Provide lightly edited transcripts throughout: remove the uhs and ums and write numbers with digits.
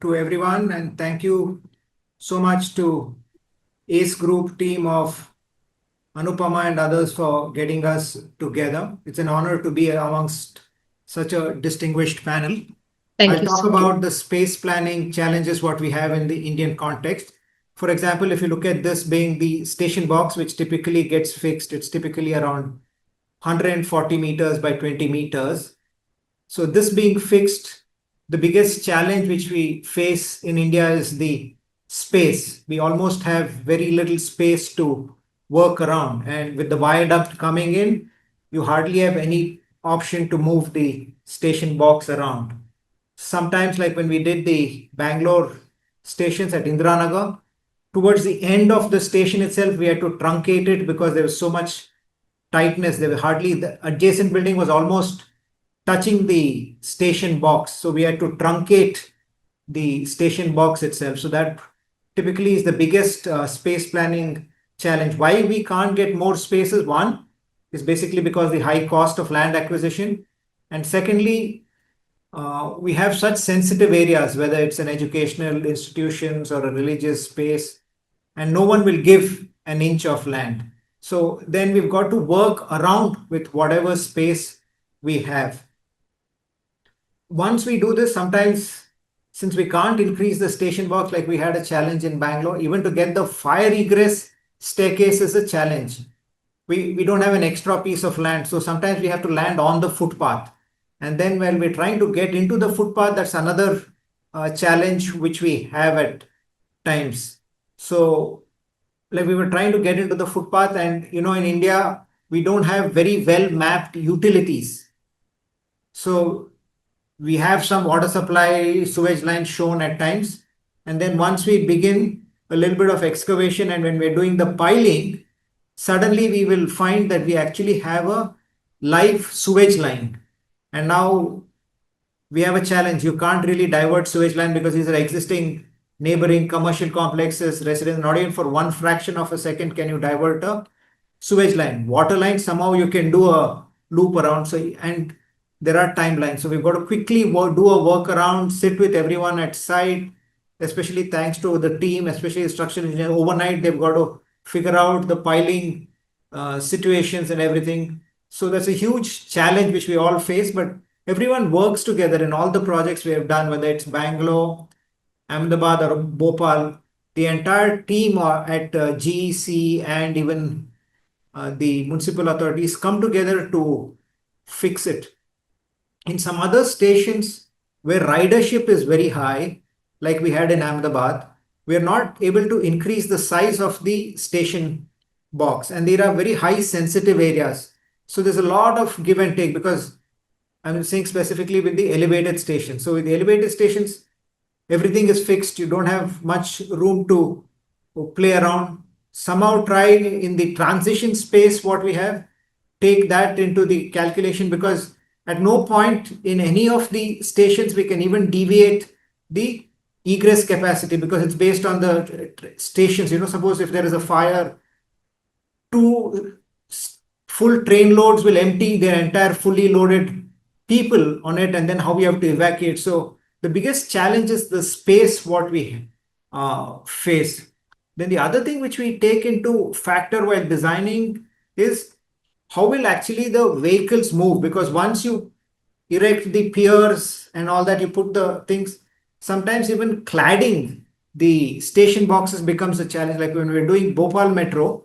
To everyone, and thank you so much to ACE Group team of Anupama and others for getting us together. It's an honor to be amongst such a distinguished panel. Thank I'll you, talk Sukhen. about the space planning challenges what we have in the Indian context. For example, if you look at this being the station box, which typically gets fixed, it's typically around 140 meters by 20 meters. So this being fixed, the biggest challenge which we face in India is the space. We almost have very little space to work around. And with the viaduct coming in, you hardly have any option to move the station box around. Sometimes, like when we did the Bangalore stations at Indiranagar, towards the end of the station itself, we had to truncate it because there was so much tightness. There was hardly, the adjacent building was almost touching the station box. So we had to truncate the station box itself. So that typically is the biggest space planning challenge. Why we can't get more spaces? One is basically because the high cost of land acquisition. And secondly, we have such sensitive areas, whether it's an educational institutions or a religious space, and no one will give an inch of land. So then we've got to work around with whatever space we have. Once we do this, sometimes since we can't increase the station box, like we had a challenge in Bangalore, even to get the fire egress staircase is a challenge. We don't have an extra piece of land. So sometimes we have to land on the footpath. And then when we're trying to get into the footpath, that's another challenge which we have at times. So like we were trying to get into the footpath, and in India, we don't have very well mapped utilities. So we have some water supply sewage lines shown at times. And then once we begin a little bit of excavation and when we're doing the piling, suddenly we will find that we actually have a live sewage line. And now we have a challenge. You can't really divert sewage line because these are existing neighboring commercial complexes, residents. Not even for one fraction of a second can you divert a sewage line. Water line, somehow you can do a loop around. So, and there are timelines. So we've got to quickly do a workaround, sit with everyone at site, especially thanks to the team, especially the structural engineer. Overnight, they've got to figure out the piling situations and everything. So that's a huge challenge which we all face, but everyone works together in all the projects we have done, whether it's Bangalore, Ahmedabad or Bhopal. The entire team at GEC and even the municipal authorities come together to fix it. In some other stations where ridership is very high, like we had in Ahmedabad, we are not able to increase the size of the station box, and there are very high sensitive areas. So there's a lot of give and take, because I'm saying specifically with the elevated stations. So with the elevated stations, everything is fixed. You don't have much room to play around. Somehow try in the transition space what we have, take that into the calculation, because at no point in any of the stations we can even deviate the egress capacity, because it's based on the stations. Suppose if there is a fire, two full train loads will empty their entire fully loaded people on it, and then how we have to evacuate. So the biggest challenge is the space what we face. Then the other thing which we take into factor while designing is how will actually the vehicles move, because once you erect the piers and all that, you put the things, sometimes even cladding the station boxes becomes a challenge. Like when we're doing Bhopal Metro,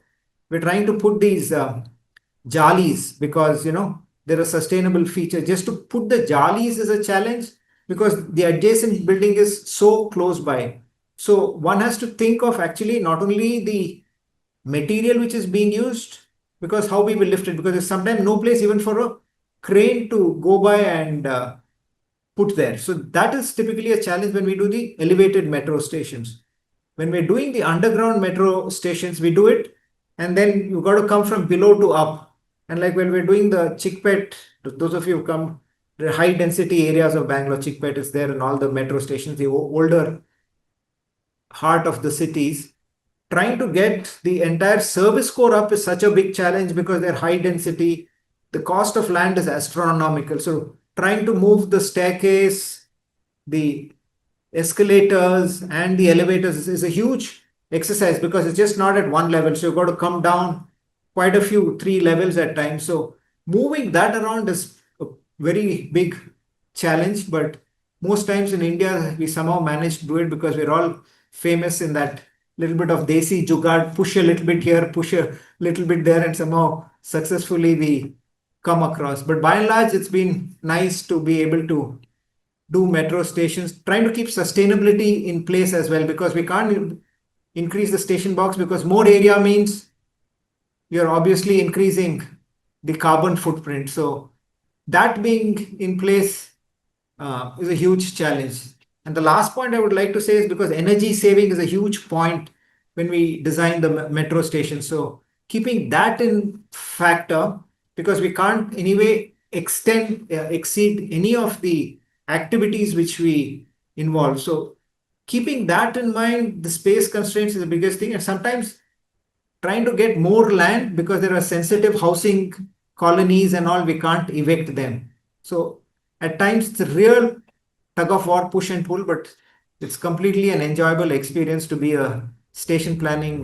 we're trying to put these jalis, because they're a sustainable feature. Just to put the jalis is a challenge because the adjacent building is so close by. So one has to think of actually not only the material which is being used, because how we will lift it, because there's sometimes no place even for a crane to go by and put there. So that is typically a challenge when we do the elevated metro stations. When we're doing the underground metro stations, we do it, and then you've got to come from below to up. And like when we're doing the Chickpet, those of you who come, the high density areas of Bangalore, Chickpet is there, and all the metro stations, the older heart of the cities, trying to get the entire service core up is such a big challenge because they're high density. the cost of land is astronomical. So trying to move the staircase, the escalators, and the elevators is a huge exercise because it's just not at one level. So you've got to come down quite a few, 3 levels at times. So moving that around is a very big challenge. But most times in India, we somehow manage to do it because we're all famous in that little bit of desi jugaad, push a little bit here, push a little bit there, and somehow successfully we come across. But by and large, it's been nice to be able to do metro stations, trying to keep sustainability in place as well, because we can't increase the station box because more area means you're obviously increasing the carbon footprint. So that being in place is a huge challenge. And the last point I would like to say is because energy saving is a huge point when we design the metro station. So keeping that in factor, because we can't anyway exceed any of the activities which we involve. So keeping that in mind, the space constraints is the biggest thing. And sometimes trying to get more land because there are sensitive housing colonies and all, we can't evict them. So at times it's a real tug of war, push and pull, but it's completely an enjoyable experience to be a station planning